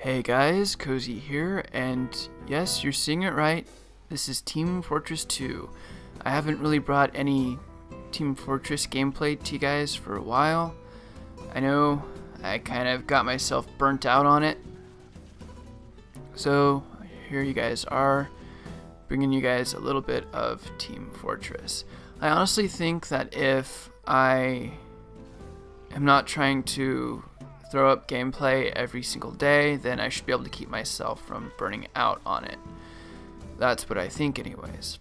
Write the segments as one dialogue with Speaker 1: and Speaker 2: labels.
Speaker 1: Hey guys, Cozy here, and yes, you're seeing it right. This is Team Fortress 2. I haven't really brought any Team Fortress gameplay to you guys for a while. I know I kind of got myself burnt out on it. So here you guys are, bringing you guys a little bit of Team Fortress. I honestly think that if I am not trying to throw up gameplay every single day, then I should be able to keep myself from burning out on it. That's what I think anyways.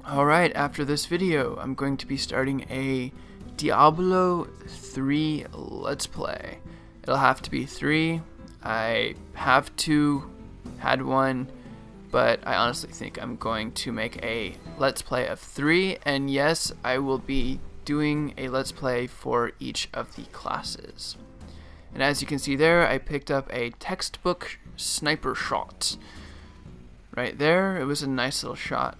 Speaker 1: Alright, after this video, I'm going to be starting a Diablo 3 Let's Play. It'll have to be 3. I have 2, had 1, but I honestly think I'm going to make a Let's Play of 3, and yes, I will be doing a Let's Play for each of the classes. And as you can see there, I picked up a textbook sniper shot. Right there, it was a nice little shot.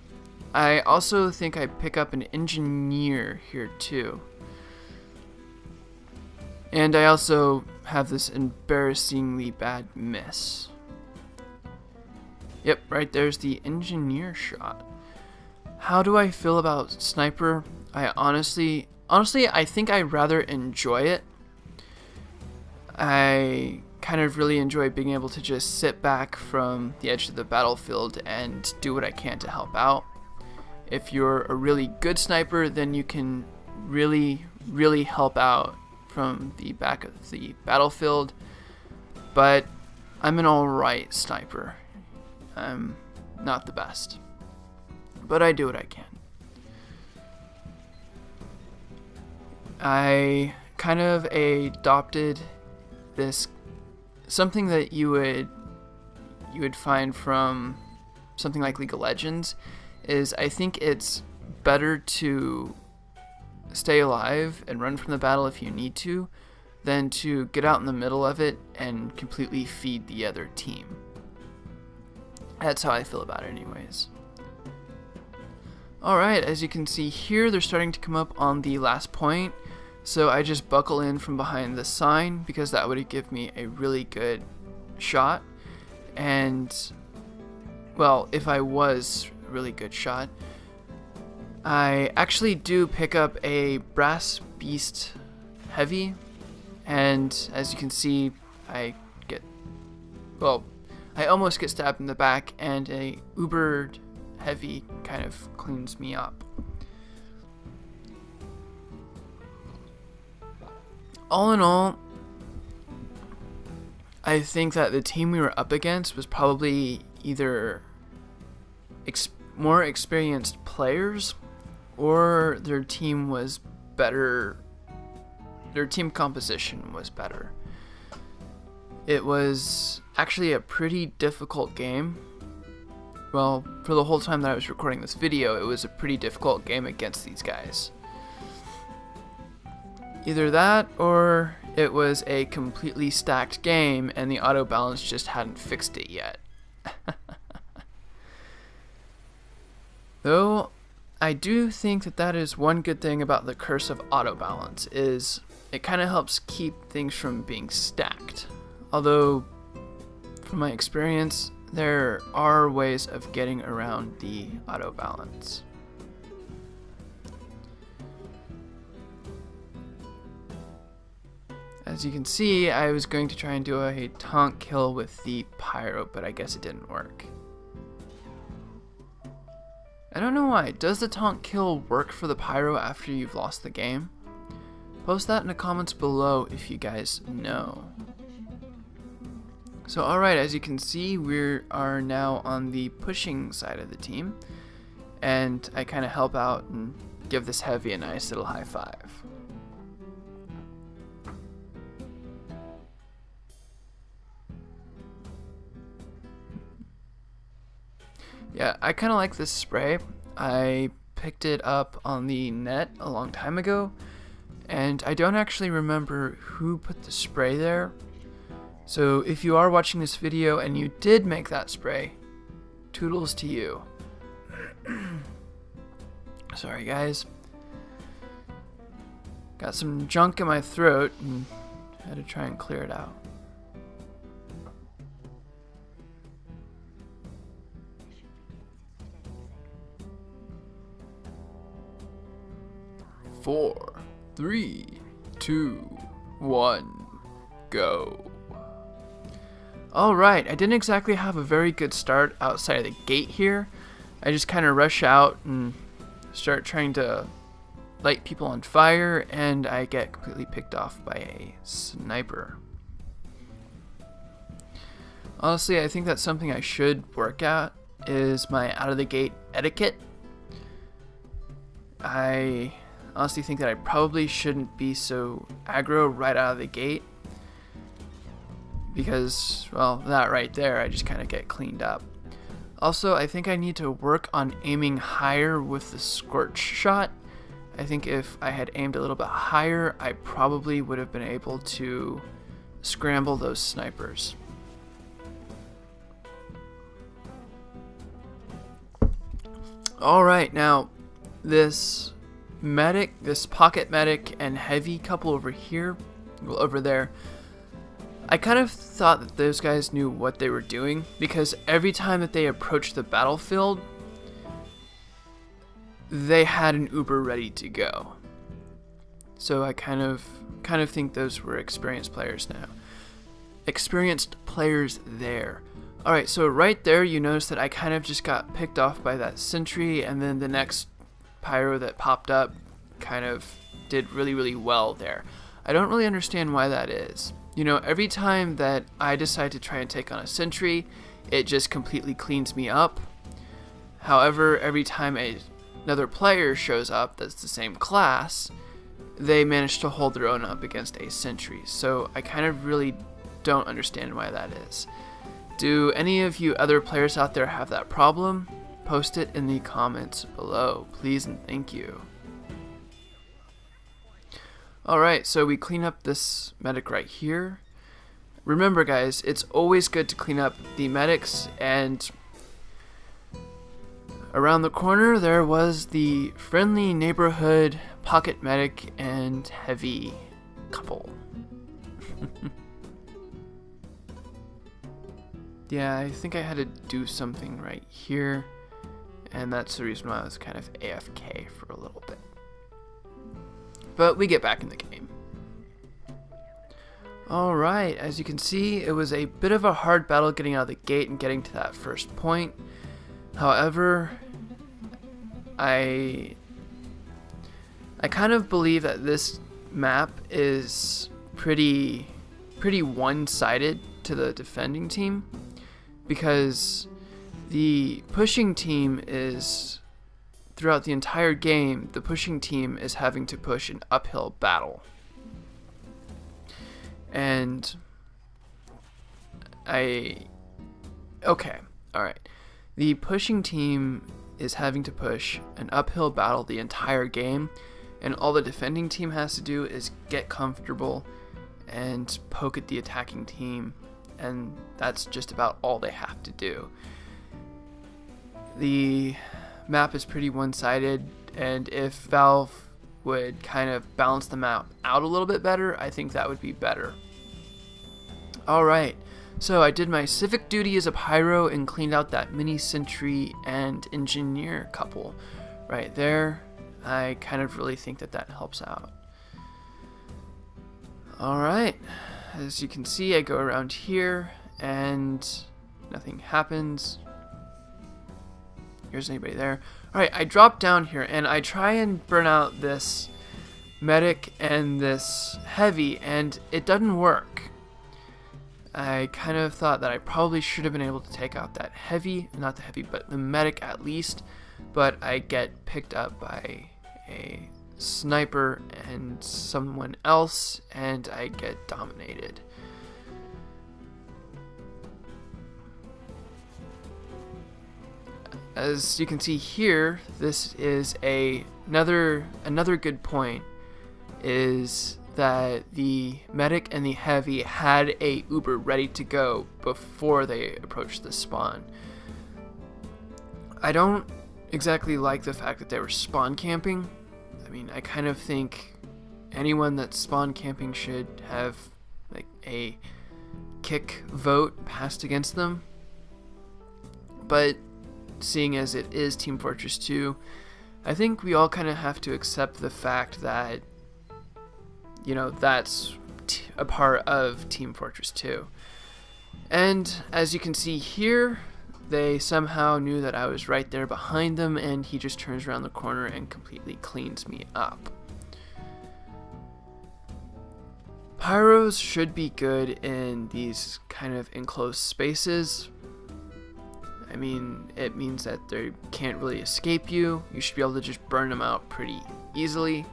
Speaker 1: I also think I pick up an engineer here too. And I also have this embarrassingly bad miss. Yep, right there's the engineer shot. How do I feel about sniper? I honestly, I think I rather enjoy it. I kind of really enjoy being able to just sit back from the edge of the battlefield and do what I can to help out. If you're a really good sniper, then you can really help out from the back of the battlefield. But I'm an alright sniper. I'm not the best, but I do what I can. I kind of adopted this, something that you would find from something like League of Legends, is I think it's better to stay alive and run from the battle if you need to, than to get out in the middle of it and completely feed the other team. That's how I feel about it anyways. Alright, as you can see here, they're starting to come up on the last point. So I just buckle in from behind the sign because that would give me a really good shot. And, well, if I was a really good shot, I actually do pick up a brass beast heavy. And as you can see, I almost get stabbed in the back, and a uber heavy kind of cleans me up. All in all, I think that the team we were up against was probably either more experienced players, or their team was better. Their team composition was better. It was actually a pretty difficult game. Well, for the whole time that I was recording this video, it was a pretty difficult game against these guys. Either that, or it was a completely stacked game and the auto balance just hadn't fixed it yet. Though, I do think that is one good thing about the curse of auto balance, is it kind of helps keep things from being stacked. Although, from my experience, there are ways of getting around the auto balance. As you can see, I was going to try and do a taunt kill with the pyro, but I guess it didn't work. I don't know why. Does the taunt kill work for the pyro after you've lost the game? Post that in the comments below if you guys know. So alright, as you can see, we are now on the pushing side of the team, and I kind of help out and give this heavy a nice little high five. Yeah, I kind of like this spray. I picked it up on the net a long time ago, and I don't actually remember who put the spray there. So if you are watching this video and you did make that spray, toodles to you. Sorry guys. Got some junk in my throat and had to try and clear it out. 4, 3, 2, 1, go. Alright, I didn't exactly have a very good start outside of the gate here. I just kind of rush out and start trying to light people on fire, and I get completely picked off by a sniper. Honestly, I think that's something I should work at, is my out of the gate etiquette. I honestly think that I probably shouldn't be so aggro right out of the gate, because, well, that right there, I just kind of get cleaned up. Also, I think I need to work on aiming higher with the scorch shot. I think if I had aimed a little bit higher, I probably would have been able to scramble those snipers. Alright, now this medic, this pocket medic and heavy couple over here, well, over there, I kind of thought that those guys knew what they were doing, because every time that they approached the battlefield, they had an Uber ready to go. So I kind of think those were experienced players now. Experienced players there. Alright, so right there you notice that I kind of just got picked off by that sentry, and then the next pyro that popped up kind of did really well there. I don't really understand why that is. You know, every time that I decide to try and take on a sentry, it just completely cleans me up. However, every time another player shows up that's the same class, they manage to hold their own up against a sentry. So I kind of really don't understand why that is. Do any of you other players out there have that problem? Post it in the comments below, please and thank you. Alright, so we clean up this medic right here. Remember guys, it's always good to clean up the medics, and around the corner there was the friendly neighborhood pocket medic and heavy couple. Yeah, I think I had to do something right here, and that's the reason why I was kind of AFK for a little bit. But we get back in the game. Alright, as you can see, it was a bit of a hard battle getting out of the gate and getting to that first point. However, I kind of believe that this map is pretty one-sided to the defending team, because the pushing team is, throughout the entire game, the pushing team is having to push an uphill battle. And alright. The pushing team is having to push an uphill battle the entire game, and all the defending team has to do is get comfortable and poke at the attacking team, and that's just about all they have to do. The map is pretty one-sided, and if Valve would kind of balance the map out a little bit better, I think that would be better. Alright, so I did my civic duty as a pyro and cleaned out that mini sentry and engineer couple right there. I kind of really think that that helps out. Alright, as you can see, I go around here and nothing happens. Here's anybody there. Alright, I drop down here and I try and burn out this medic and this heavy, and it doesn't work. I kind of thought that I probably should have been able to take out that heavy, not the heavy, but the medic at least, but I get picked up by a sniper and someone else, and I get dominated. As you can see here, this is another good point, is that the medic and the heavy had a Uber ready to go before they approached the spawn. I don't exactly like the fact that they were spawn camping. I mean, I kind of think anyone that's spawn camping should have like a kick vote passed against them. But seeing as it is Team Fortress 2, I think we all kind of have to accept the fact that, you know, that's a part of Team Fortress 2. And as you can see here, they somehow knew that I was right there behind them, and he just turns around the corner and completely cleans me up. Pyros should be good in these kind of enclosed spaces. I mean, it means that they can't really escape you. You should be able to just burn them out pretty easily.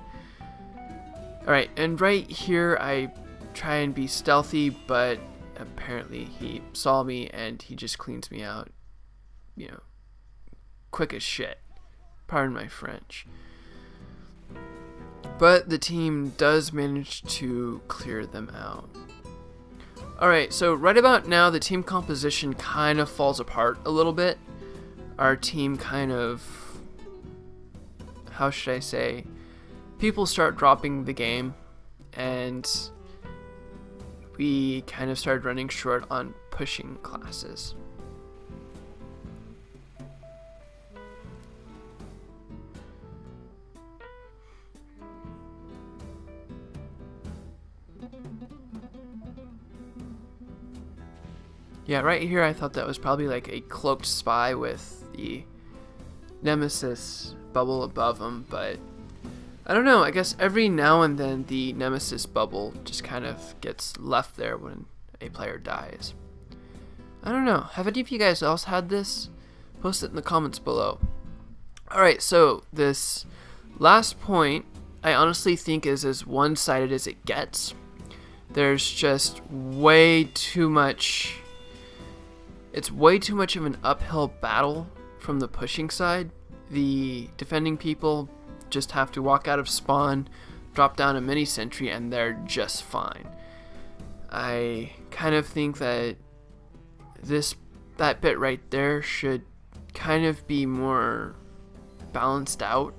Speaker 1: Alright, and right here I try and be stealthy, but apparently he saw me and he just cleans me out, you know, quick as shit. Pardon my French. But the team does manage to clear them out. Alright, so right about now the team composition kind of falls apart a little bit. Our team kind of, how should I say, people start dropping the game, and we kind of started running short on pushing classes. Yeah, right here I thought that was probably like a cloaked spy with the Nemesis bubble above him, but I don't know, I guess every now and then the Nemesis bubble just kind of gets left there when a player dies. I don't know, have any of you guys else had this? Post it in the comments below. Alright, so this last point I honestly think is as one-sided as it gets. There's just way too much, it's way too much of an uphill battle from the pushing side. The defending people just have to walk out of spawn, drop down a mini sentry, and they're just fine. I kind of think that that bit right there should kind of be more balanced out.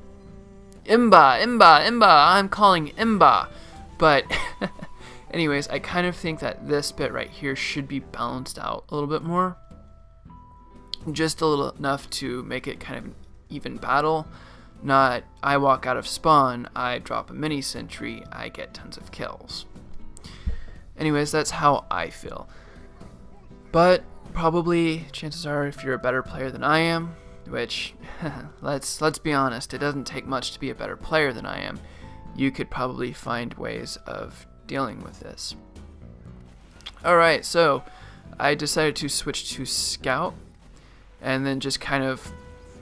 Speaker 1: Imba, I'm calling Imba. But anyways, I kind of think that this bit right here should be balanced out a little bit more. Just a little enough to make it kind of an even battle. Not, I walk out of spawn, I drop a mini sentry, I get tons of kills. Anyways, that's how I feel. But probably, chances are, if you're a better player than I am, which, let's be honest, it doesn't take much to be a better player than I am, you could probably find ways of dealing with this. Alright, so I decided to switch to Scout, and then just kind of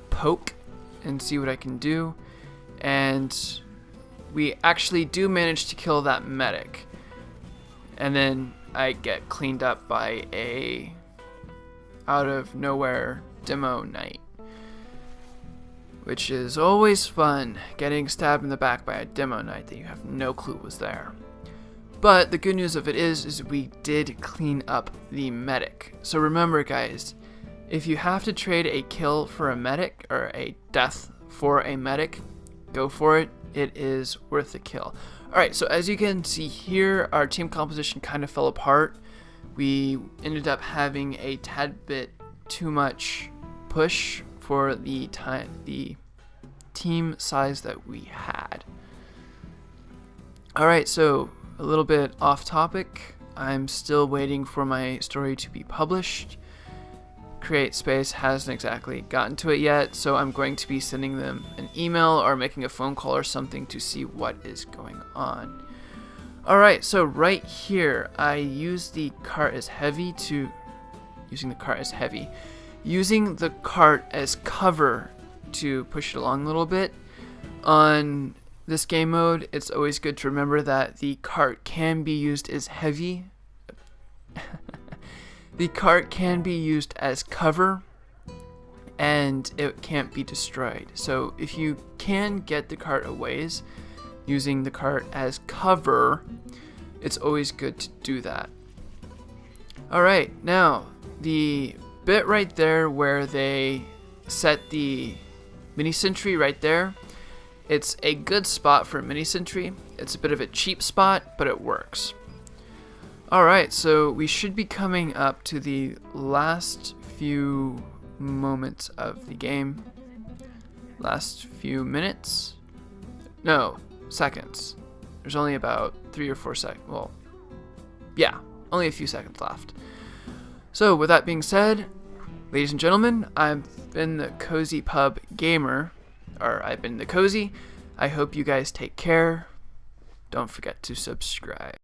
Speaker 1: poke and see what I can do, and we actually do manage to kill that medic, and then I get cleaned up by a out of nowhere demo knight, which is always fun, getting stabbed in the back by a demo knight that you have no clue was there. But the good news of it is we did clean up the medic. So remember guys, if you have to trade a kill for a medic, or a death for a medic, go for it. It is worth the kill. Alright, so as you can see here, our team composition kind of fell apart. We ended up having a tad bit too much push for the team size that we had. Alright, so a little bit off topic. I'm still waiting for my story to be published. Create Space hasn't exactly gotten to it yet, so I'm going to be sending them an email or making a phone call or something to see what is going on. Alright, so right here I use the cart as heavy using the cart as cover to push it along a little bit. On this game mode, it's always good to remember that the cart can be used as heavy. The cart can be used as cover, and it can't be destroyed. So if you can get the cart a ways using the cart as cover, it's always good to do that. Alright, now the bit right there where they set the mini sentry right there, it's a good spot for a mini sentry. It's a bit of a cheap spot, but it works. Alright, so we should be coming up to the last few moments of the game. last few minutes. No, seconds. There's only about 3 or 4 seconds. Well, yeah, only a few seconds left. So with that being said, ladies and gentlemen, I've been the CozyPubGamer, or I've been the Cozy. I hope you guys take care. Don't forget to subscribe.